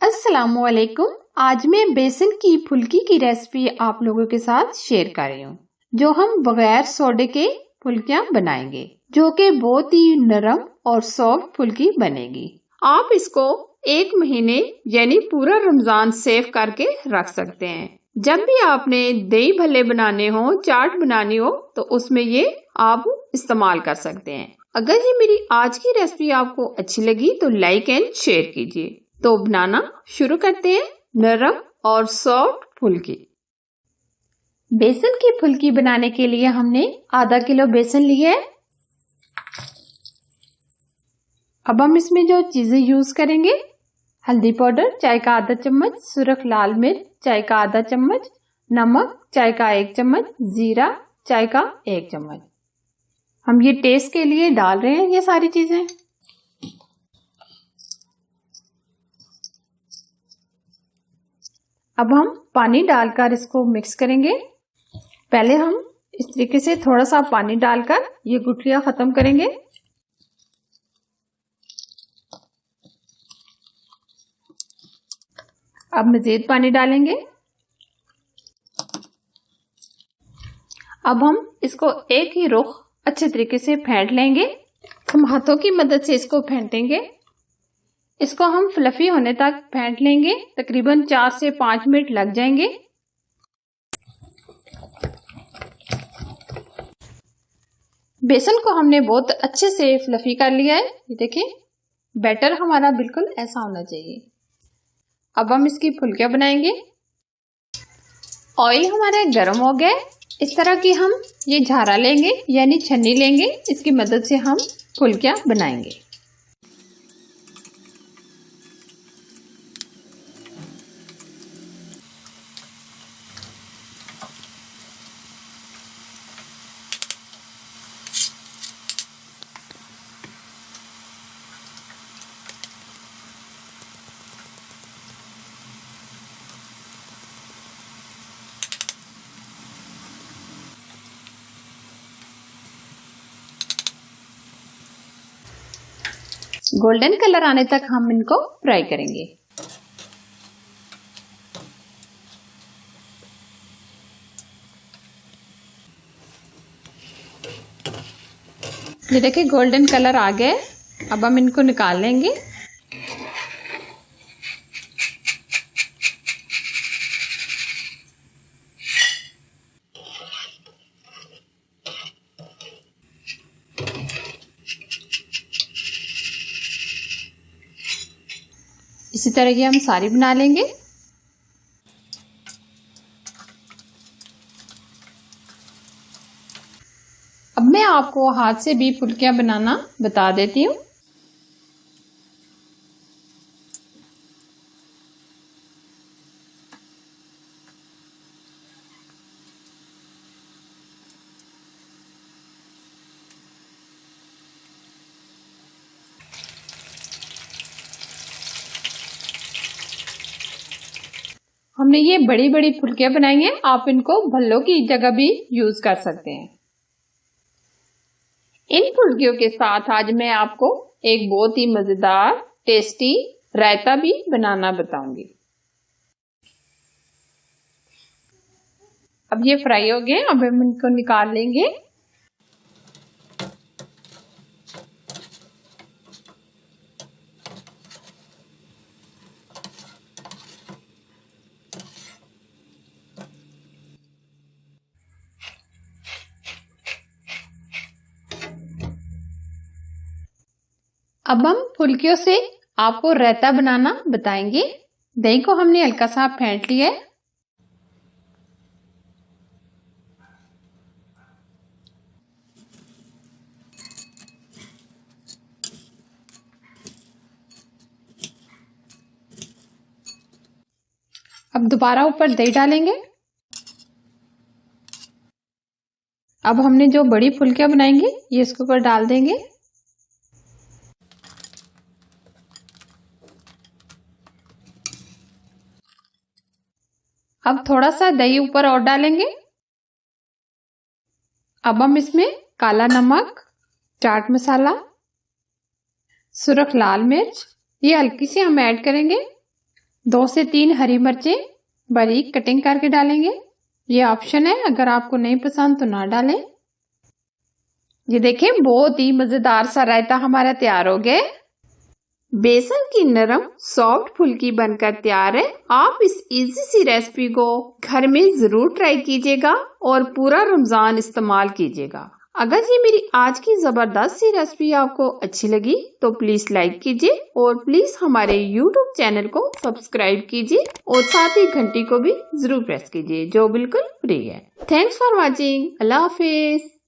अस्सलामुअलैकुम। आज मैं बेसन की फुल्की की रेसिपी आप लोगों के साथ शेयर कर रही हूँ, जो हम बगैर सोडे के फुल्कियाँ बनाएंगे, जो कि बहुत ही नरम और सॉफ्ट फुल्की बनेगी। आप इसको 1 महीने यानी पूरा रमजान सेव करके रख सकते हैं। जब भी आपने दही भल्ले बनाने हो, चाट बनानी हो, तो उसमें ये आप इस्तेमाल कर सकते हैं। अगर ये मेरी आज की रेसिपी आपको अच्छी लगी तो लाइक एंड शेयर कीजिए। तो बनाना शुरू करते हैं नरम और सॉफ्ट फुल्की। बेसन की फुल्की बनाने के लिए हमने आधा किलो बेसन लिया है। अब हम इसमें जो चीजें यूज करेंगे, हल्दी पाउडर चाय का आधा चम्मच, सुरख लाल मिर्च चाय का आधा चम्मच, नमक चाय का 1 चम्मच, जीरा चाय का 1 चम्मच। हम ये टेस्ट के लिए डाल रहे हैं ये सारी चीजें। अब हम पानी डालकर इसको मिक्स करेंगे। पहले हम इस तरीके से थोड़ा सा पानी डालकर ये गुठलियां खत्म करेंगे। अब मजीद पानी डालेंगे। अब हम इसको एक ही रुख अच्छे तरीके से फेंट लेंगे। हम हाथों की मदद से इसको फेंटेंगे। इसको हम फ्लफी होने तक फेंट लेंगे। तकरीबन 4 से 5 मिनट लग जाएंगे। बेसन को हमने बहुत अच्छे से फ्लफी कर लिया है। ये देखें, बैटर हमारा बिल्कुल ऐसा होना चाहिए। अब हम इसकी फुल्कियां बनाएंगे। ऑयल हमारा गर्म हो गया। इस तरह की हम ये झारा लेंगे यानी छन्नी लेंगे। इसकी मदद से हम फुल्कियां बनाएंगे। गोल्डन कलर आने तक हम इनको फ्राई करेंगे। ये देखिए गोल्डन कलर आ गया। अब हम इनको निकाल लेंगे। इसी तरह की हम सारी बना लेंगे। अब मैं आपको हाथ से भी फुल्कियां बनाना बता देती हूँ। हमने ये बड़ी बड़ी फुल्कियां बनाई हैं। आप इनको भल्लों की जगह भी यूज कर सकते हैं। इन फुल्कियों के साथ आज मैं आपको एक बहुत ही मजेदार टेस्टी रायता भी बनाना बताऊंगी। अब ये फ्राई हो गए। अब हम इनको निकाल लेंगे। अब हम फुल्कियों से आपको रायता बनाना बताएंगे। दही को हमने हल्का सा फेंट लिया है। अब दोबारा ऊपर दही डालेंगे। अब हमने जो बड़ी फुल्कियां बनाएंगे ये इसके ऊपर डाल देंगे। अब थोड़ा सा दही ऊपर और डालेंगे। अब हम इसमें काला नमक, चाट मसाला, सुरख लाल मिर्च ये हल्की सी हम ऐड करेंगे। 2 से 3 हरी मिर्चें बारीक कटिंग करके डालेंगे। ये ऑप्शन है, अगर आपको नहीं पसंद तो ना डालें। ये देखें, बहुत ही मजेदार सा रायता हमारा तैयार हो गया। बेसन की नरम सॉफ्ट फुल्की बनकर तैयार है। आप इस इजी सी रेसिपी को घर में जरूर ट्राई कीजिएगा और पूरा रमजान इस्तेमाल कीजिएगा। अगर ये मेरी आज की जबरदस्त सी रेसिपी आपको अच्छी लगी तो प्लीज लाइक कीजिए और प्लीज हमारे YouTube चैनल को सब्सक्राइब कीजिए और साथ ही घंटी को भी जरूर प्रेस कीजिए, जो बिल्कुल फ्री है। Thanks for watching. Allah Hafiz.